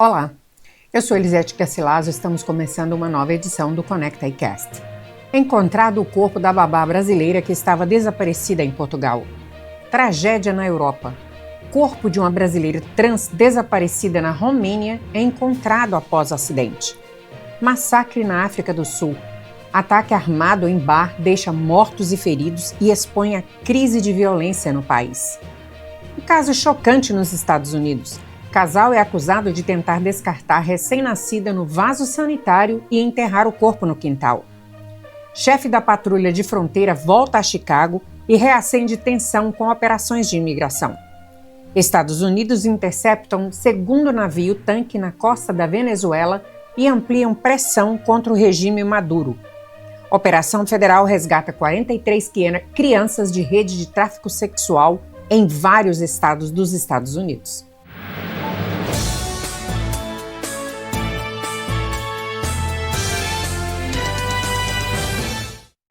Olá, eu sou Elisete Garcilaso e estamos começando uma nova edição do Conecta iCast. Encontrado o corpo da babá brasileira que estava desaparecida em Portugal. Tragédia na Europa. Corpo de uma brasileira trans desaparecida na Romênia é encontrado após o acidente. Massacre na África do Sul. Ataque armado em bar deixa mortos e feridos e expõe a crise de violência no país. Um caso chocante nos Estados Unidos. Casal é acusado de tentar descartar recém-nascida no vaso sanitário e enterrar o corpo no quintal. Chefe da patrulha de fronteira volta a Chicago e reacende tensão com operações de imigração. Estados Unidos interceptam segundo navio-tanque na costa da Venezuela e ampliam pressão contra o regime Maduro. Operação Federal resgata 43 crianças de rede de tráfico sexual em vários estados dos Estados Unidos.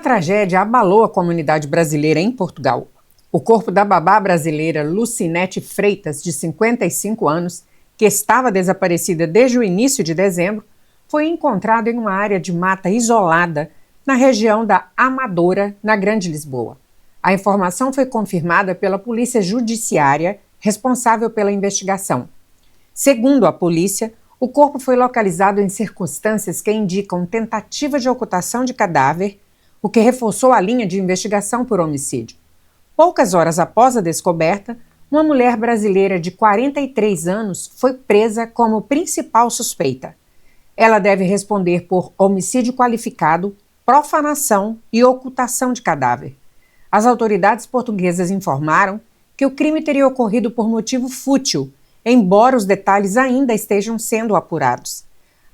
A tragédia abalou a comunidade brasileira em Portugal. O corpo da babá brasileira Lucinete Freitas, de 55 anos, que estava desaparecida desde o início de dezembro, foi encontrado em uma área de mata isolada na região da Amadora, na Grande Lisboa. A informação foi confirmada pela Polícia Judiciária, responsável pela investigação. Segundo a polícia, o corpo foi localizado em circunstâncias que indicam tentativa de ocultação de cadáver, o que reforçou a linha de investigação por homicídio. Poucas horas após a descoberta, uma mulher brasileira de 43 anos foi presa como principal suspeita. Ela deve responder por homicídio qualificado, profanação e ocultação de cadáver. As autoridades portuguesas informaram que o crime teria ocorrido por motivo fútil, embora os detalhes ainda estejam sendo apurados.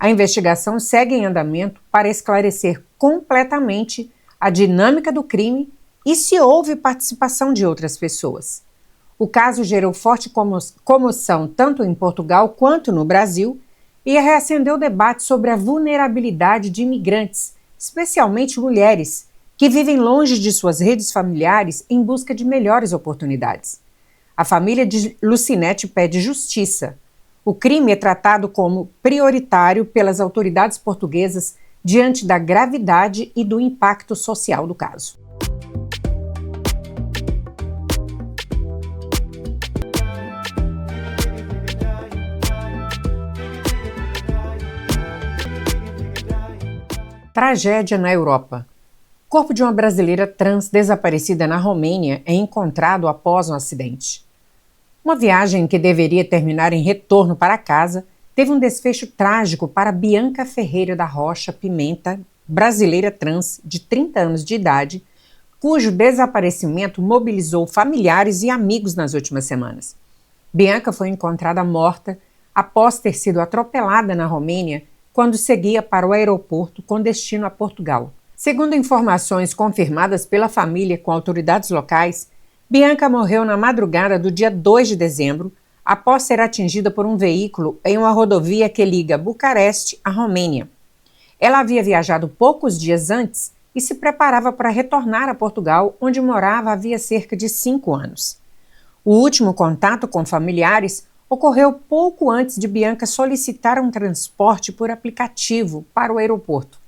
A investigação segue em andamento para esclarecer completamente a dinâmica do crime e se houve participação de outras pessoas. O caso gerou forte comoção tanto em Portugal quanto no Brasil e reacendeu debate sobre a vulnerabilidade de imigrantes, especialmente mulheres, que vivem longe de suas redes familiares em busca de melhores oportunidades. A família de Lucinete pede justiça. O crime é tratado como prioritário pelas autoridades portuguesas diante da gravidade e do impacto social do caso. Tragédia na Europa. O corpo de uma brasileira trans desaparecida na Romênia é encontrado após um acidente. Uma viagem que deveria terminar em retorno para casa teve um desfecho trágico para Bianca Ferreira da Rocha Pimenta, brasileira trans de 30 anos de idade, cujo desaparecimento mobilizou familiares e amigos nas últimas semanas. Bianca foi encontrada morta após ter sido atropelada na Romênia quando seguia para o aeroporto com destino a Portugal. Segundo informações confirmadas pela família com autoridades locais, Bianca morreu na madrugada do dia 2 de dezembro, após ser atingida por um veículo em uma rodovia que liga Bucareste à Romênia. Ela havia viajado poucos dias antes e se preparava para retornar a Portugal, onde morava havia cerca de 5 anos. O último contato com familiares ocorreu pouco antes de Bianca solicitar um transporte por aplicativo para o aeroporto.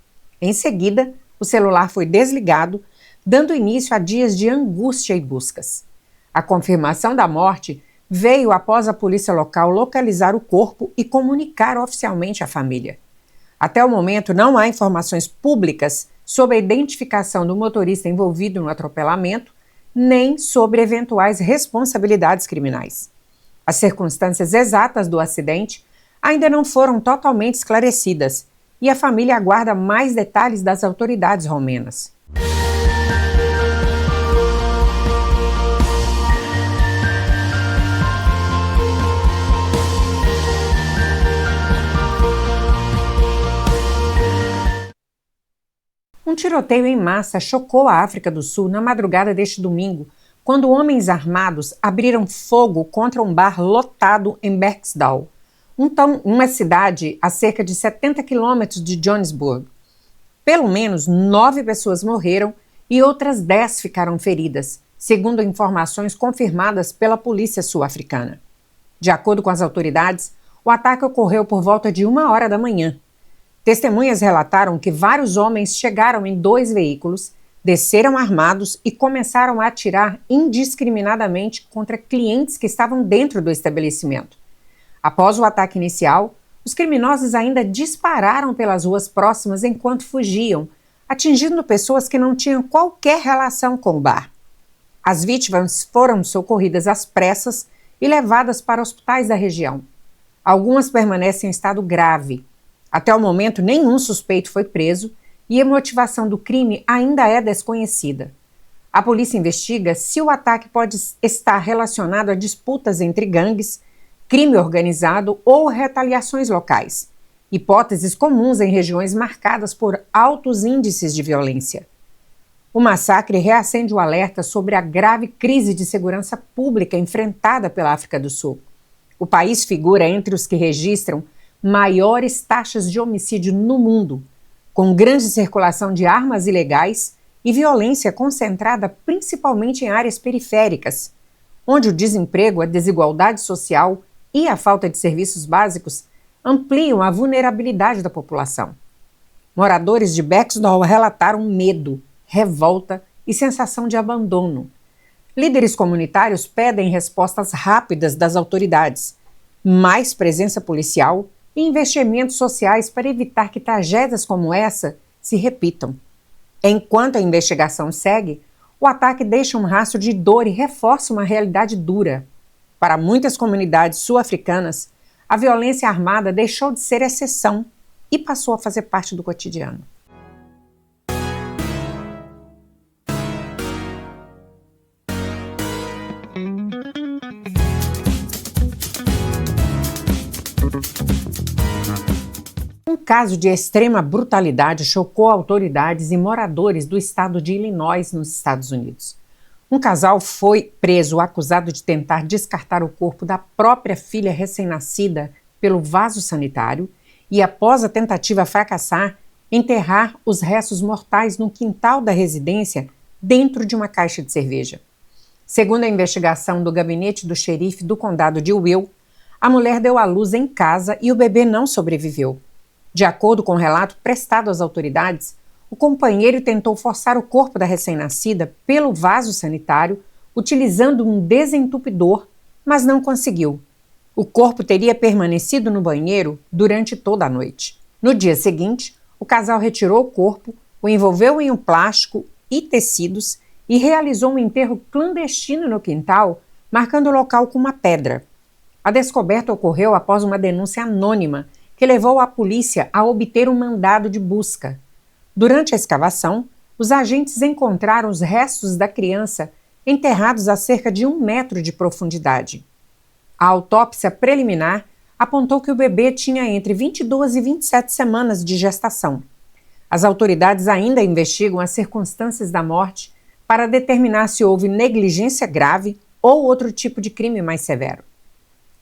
Em seguida, o celular foi desligado, dando início a dias de angústia e buscas. A confirmação da morte veio após a polícia local localizar o corpo e comunicar oficialmente à família. Até o momento, não há informações públicas sobre a identificação do motorista envolvido no atropelamento, nem sobre eventuais responsabilidades criminais. As circunstâncias exatas do acidente ainda não foram totalmente esclarecidas e a família aguarda mais detalhes das autoridades romenas. Um tiroteio em massa chocou a África do Sul na madrugada deste domingo, quando homens armados abriram fogo contra um bar lotado em Berksdal, uma cidade a cerca de 70 quilômetros de Johannesburg. Pelo menos 9 pessoas morreram e outras 10 ficaram feridas, segundo informações confirmadas pela polícia sul-africana. De acordo com as autoridades, O ataque ocorreu por volta de 1h da manhã. Testemunhas relataram que vários homens chegaram em 2 veículos, desceram armados e começaram a atirar indiscriminadamente contra clientes que estavam dentro do estabelecimento. Após o ataque inicial, os criminosos ainda dispararam pelas ruas próximas enquanto fugiam, atingindo pessoas que não tinham qualquer relação com o bar. As vítimas foram socorridas às pressas e levadas para hospitais da região. Algumas permanecem em estado grave. Até o momento, nenhum suspeito foi preso e a motivação do crime ainda é desconhecida. A polícia investiga se o ataque pode estar relacionado a disputas entre gangues, crime organizado ou retaliações locais, hipóteses comuns em regiões marcadas por altos índices de violência. O massacre reacende o alerta sobre a grave crise de segurança pública enfrentada pela África do Sul. O país figura entre os que registram maiores taxas de homicídio no mundo, com grande circulação de armas ilegais e violência concentrada principalmente em áreas periféricas, onde o desemprego, a desigualdade social e a falta de serviços básicos ampliam a vulnerabilidade da população. Moradores de Bexdorp relataram medo, revolta e sensação de abandono. Líderes comunitários pedem respostas rápidas das autoridades, mais presença policial e investimentos sociais para evitar que tragédias como essa se repitam. Enquanto a investigação segue, o ataque deixa um rastro de dor e reforça uma realidade dura. Para muitas comunidades sul-africanas, a violência armada deixou de ser exceção e passou a fazer parte do cotidiano. Um caso de extrema brutalidade chocou autoridades e moradores do estado de Illinois, nos Estados Unidos. Um casal foi preso acusado de tentar descartar o corpo da própria filha recém-nascida pelo vaso sanitário e, após a tentativa fracassar, enterrar os restos mortais no quintal da residência dentro de uma caixa de cerveja. Segundo a investigação do gabinete do xerife do condado de Will, a mulher deu à luz em casa e o bebê não sobreviveu. De acordo com o relato prestado às autoridades, o companheiro tentou forçar o corpo da recém-nascida pelo vaso sanitário, utilizando um desentupidor, mas não conseguiu. O corpo teria permanecido no banheiro durante toda a noite. No dia seguinte, o casal retirou o corpo, o envolveu em um plástico e tecidos e realizou um enterro clandestino no quintal, marcando o local com uma pedra. A descoberta ocorreu após uma denúncia anônima que levou a polícia a obter um mandado de busca. Durante a escavação, os agentes encontraram os restos da criança enterrados a cerca de 1 metro de profundidade. A autópsia preliminar apontou que o bebê tinha entre 22 e 27 semanas de gestação. As autoridades ainda investigam as circunstâncias da morte para determinar se houve negligência grave ou outro tipo de crime mais severo.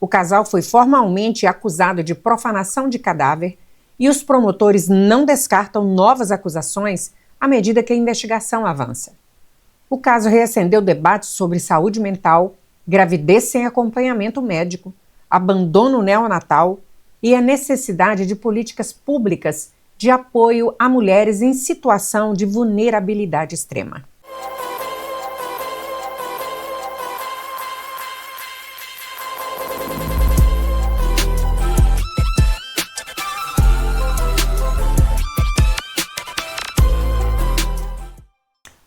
O casal foi formalmente acusado de profanação de cadáver e os promotores não descartam novas acusações à medida que a investigação avança. O caso reacendeu debates sobre saúde mental, gravidez sem acompanhamento médico, abandono neonatal e a necessidade de políticas públicas de apoio a mulheres em situação de vulnerabilidade extrema.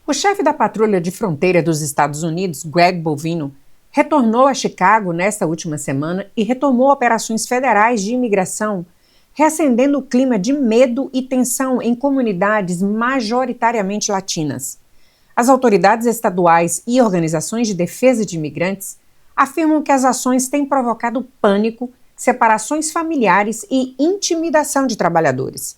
O chefe da Patrulha de Fronteira dos Estados Unidos, Greg Bovino, retornou a Chicago nesta última semana e retomou operações federais de imigração, reacendendo o clima de medo e tensão em comunidades majoritariamente latinas. As autoridades estaduais e organizações de defesa de imigrantes afirmam que as ações têm provocado pânico, separações familiares e intimidação de trabalhadores.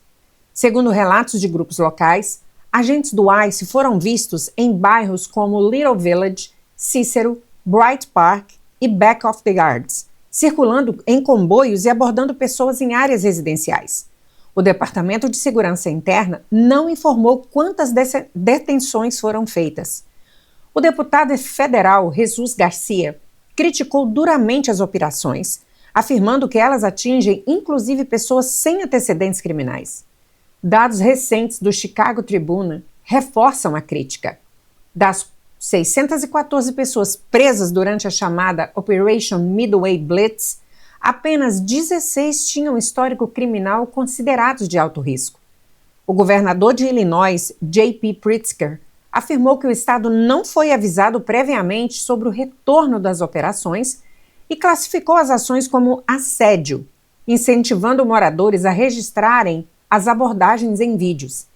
Segundo relatos de grupos locais, agentes do ICE foram vistos em bairros como Little Village, Cícero, Bright Park e Back of the Yards, circulando em comboios e abordando pessoas em áreas residenciais. O Departamento de Segurança Interna não informou quantas detenções foram feitas. O deputado federal Jesus Garcia criticou duramente as operações, afirmando que elas atingem inclusive pessoas sem antecedentes criminais. Dados recentes do Chicago Tribune reforçam a crítica. Das 614 pessoas presas durante a chamada Operation Midway Blitz, apenas 16 tinham histórico criminal considerados de alto risco. O governador de Illinois, J.P. Pritzker, afirmou que o estado não foi avisado previamente sobre o retorno das operações e classificou as ações como assédio, incentivando moradores a registrarem as abordagens em vídeos.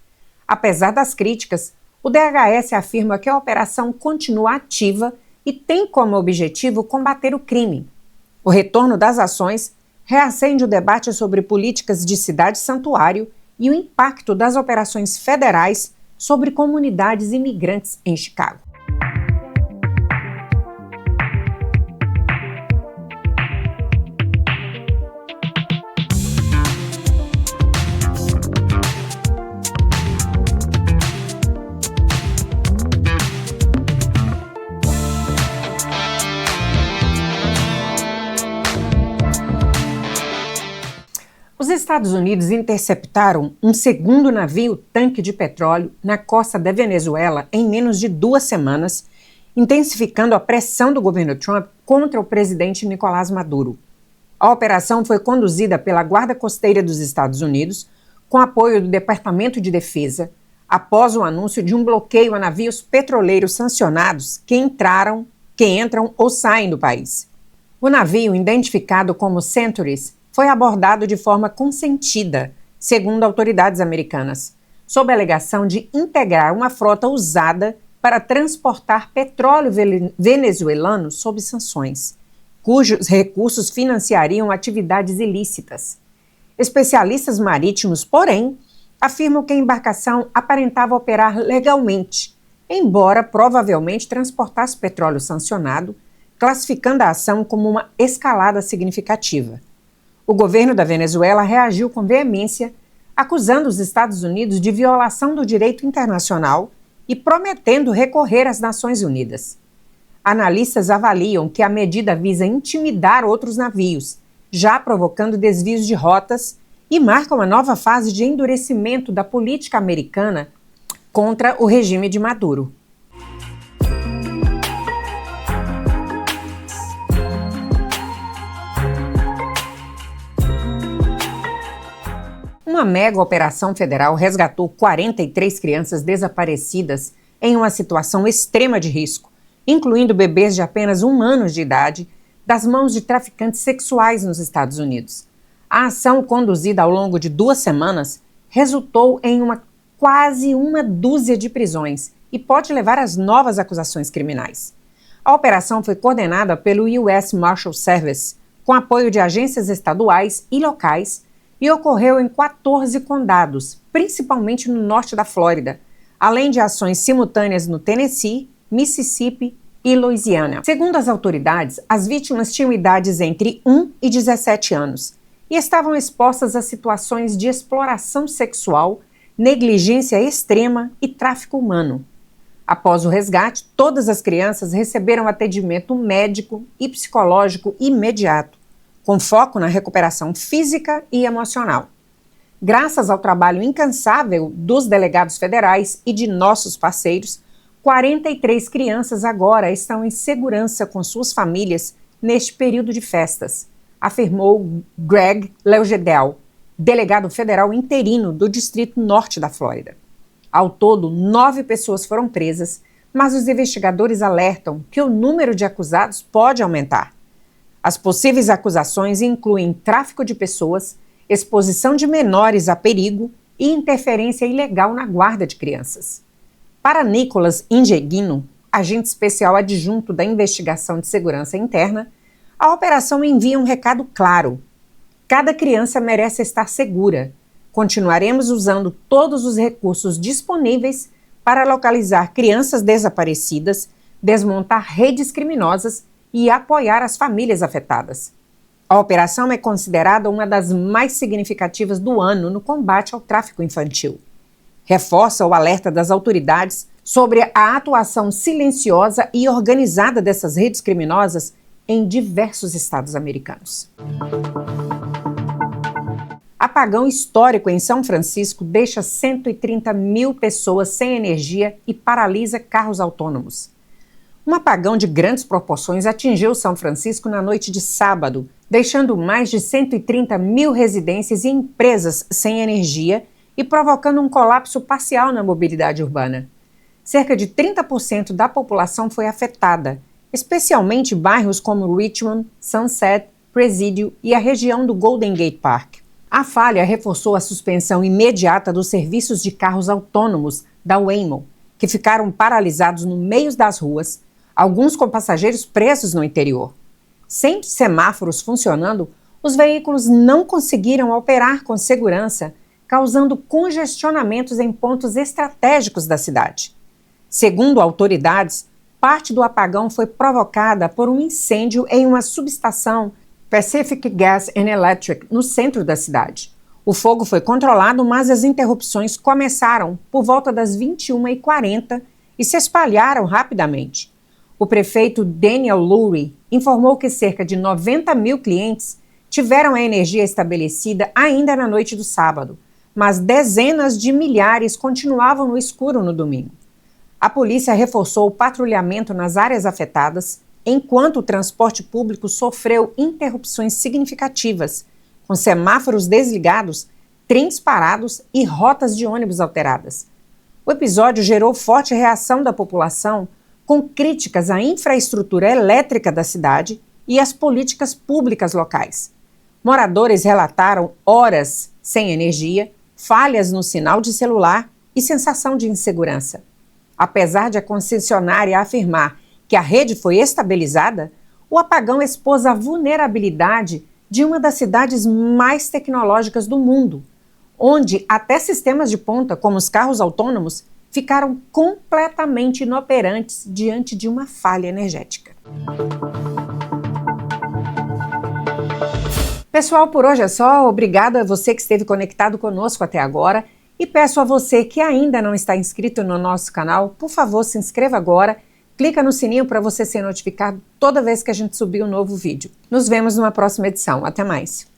Apesar das críticas, o DHS afirma que a operação continua ativa e tem como objetivo combater o crime. O retorno das ações reacende o debate sobre políticas de cidade-santuário e o impacto das operações federais sobre comunidades imigrantes em Chicago. Os Estados Unidos interceptaram um segundo navio-tanque de petróleo na costa da Venezuela em menos de 2 semanas, intensificando a pressão do governo Trump contra o presidente Nicolás Maduro. A operação foi conduzida pela Guarda Costeira dos Estados Unidos, com apoio do Departamento de Defesa, após o anúncio de um bloqueio a navios petroleiros sancionados que entram ou saem do país. O navio, identificado como Centuries, foi abordado de forma consentida, segundo autoridades americanas, sob a alegação de integrar uma frota usada para transportar petróleo venezuelano sob sanções, cujos recursos financiariam atividades ilícitas. Especialistas marítimos, porém, afirmam que a embarcação aparentava operar legalmente, embora provavelmente transportasse petróleo sancionado, classificando a ação como uma escalada significativa. O governo da Venezuela reagiu com veemência, acusando os Estados Unidos de violação do direito internacional e prometendo recorrer às Nações Unidas. Analistas avaliam que a medida visa intimidar outros navios, já provocando desvios de rotas, e marca uma nova fase de endurecimento da política americana contra o regime de Maduro. Uma mega operação federal resgatou 43 crianças desaparecidas em uma situação extrema de risco, incluindo bebês de apenas 1 ano de idade, das mãos de traficantes sexuais nos Estados Unidos. A ação, conduzida ao longo de 2 semanas, resultou em quase uma dúzia de prisões e pode levar às novas acusações criminais. A operação foi coordenada pelo U.S. Marshals Service, com apoio de agências estaduais e locais, e ocorreu em 14 condados, principalmente no norte da Flórida, além de ações simultâneas no Tennessee, Mississippi e Louisiana. Segundo as autoridades, as vítimas tinham idades entre 1 e 17 anos e estavam expostas a situações de exploração sexual, negligência extrema e tráfico humano. Após o resgate, todas as crianças receberam atendimento médico e psicológico imediato, com foco na recuperação física e emocional. Graças ao trabalho incansável dos delegados federais e de nossos parceiros, 43 crianças agora estão em segurança com suas famílias neste período de festas, afirmou Greg Leugedel, delegado federal interino do Distrito Norte da Flórida. Ao todo, 9 pessoas foram presas, mas os investigadores alertam que o número de acusados pode aumentar. As possíveis acusações incluem tráfico de pessoas, exposição de menores a perigo e interferência ilegal na guarda de crianças. Para Nicolas Ingeguino, agente especial adjunto da Investigação de Segurança Interna, a operação envia um recado claro. Cada criança merece estar segura. Continuaremos usando todos os recursos disponíveis para localizar crianças desaparecidas, desmontar redes criminosas e apoiar as famílias afetadas. A operação é considerada uma das mais significativas do ano no combate ao tráfico infantil. Reforça o alerta das autoridades sobre a atuação silenciosa e organizada dessas redes criminosas em diversos estados americanos. Apagão histórico em São Francisco deixa 130 mil pessoas sem energia e paralisa carros autônomos. Um apagão de grandes proporções atingiu São Francisco na noite de sábado, deixando mais de 130 mil residências e empresas sem energia e provocando um colapso parcial na mobilidade urbana. Cerca de 30% da população foi afetada, especialmente bairros como Richmond, Sunset, Presidio e a região do Golden Gate Park. A falha reforçou a suspensão imediata dos serviços de carros autônomos da Waymo, que ficaram paralisados no meio das ruas, alguns com passageiros presos no interior. Sem semáforos funcionando, os veículos não conseguiram operar com segurança, causando congestionamentos em pontos estratégicos da cidade. Segundo autoridades, parte do apagão foi provocada por um incêndio em uma subestação Pacific Gas and Electric, no centro da cidade. O fogo foi controlado, mas as interrupções começaram por volta das 21h40 e se espalharam rapidamente. O prefeito Daniel Lurie informou que cerca de 90 mil clientes tiveram a energia estabelecida ainda na noite do sábado, mas dezenas de milhares continuavam no escuro no domingo. A polícia reforçou o patrulhamento nas áreas afetadas, enquanto o transporte público sofreu interrupções significativas, com semáforos desligados, trens parados e rotas de ônibus alteradas. O episódio gerou forte reação da população, com críticas à infraestrutura elétrica da cidade e às políticas públicas locais. Moradores relataram horas sem energia, falhas no sinal de celular e sensação de insegurança. Apesar de a concessionária afirmar que a rede foi estabilizada, o apagão expôs a vulnerabilidade de uma das cidades mais tecnológicas do mundo, onde até sistemas de ponta, como os carros autônomos, ficaram completamente inoperantes diante de uma falha energética. Pessoal, por hoje é só. Obrigada a você que esteve conectado conosco até agora e peço a você que ainda não está inscrito no nosso canal, por favor, se inscreva agora. Clica no sininho para você ser notificado toda vez que a gente subir um novo vídeo. Nos vemos numa próxima edição. Até mais!